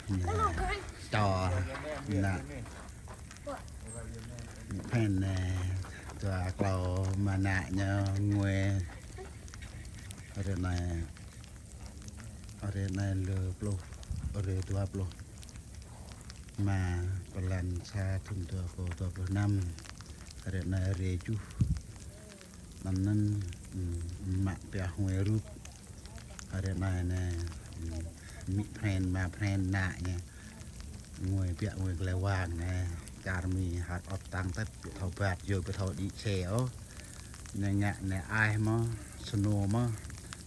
ต่อนะแผ่นตัวเรามานะเนาะงวยอะไรเลอปลุอะไรตัวปลุมาปลันชาทุนตัวโปตัวปนำอะไรเรจูนั้นมะเปียหวยรูปอะไรมิแพนมาแพนหน้าเนี่ยงวยเปียงวยกระว่างนะจารมีหัดออกตังแต่เท่าแบบโยไปเท่าดีเฉวเนี่ยอายมั้งสโนมั้ง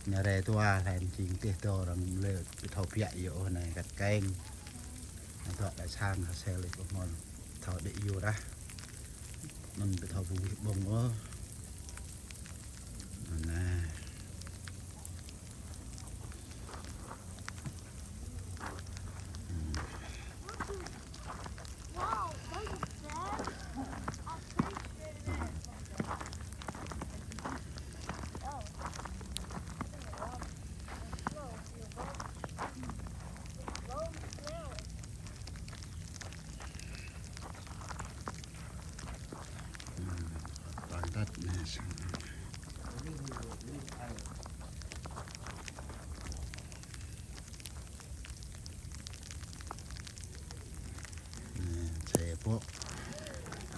เนี่ยอะไรตัวอะไรจริงเตี้ยตัวรังเลือดไปเท่าเปียอยู่ในกัดแกงตัวได้ช่างเขาเซลเลยพวกมันเท่าได้อยู่นะมันไปเท่าผู้บ่งว่านะตัดนะใช่พวก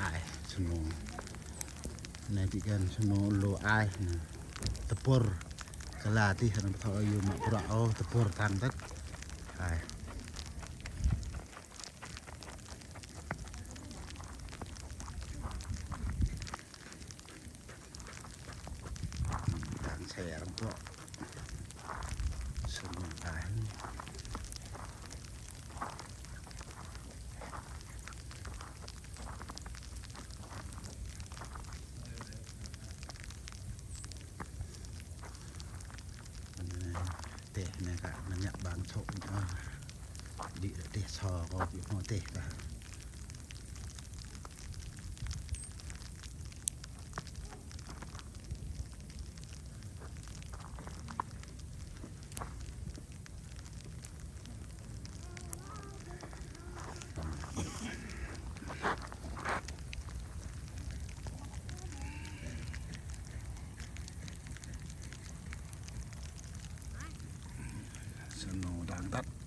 อายชโนในที่กันชโนโลอายตะปรกลาที่หันไปเท่าอยู่มาพระเอาตะปรทางตัดอายแช่ลำตัวสมุนไพรเตะนะครับมันอยากบางโถดีเตะชอก็อยู่หัวเตะกันสโนดังตัด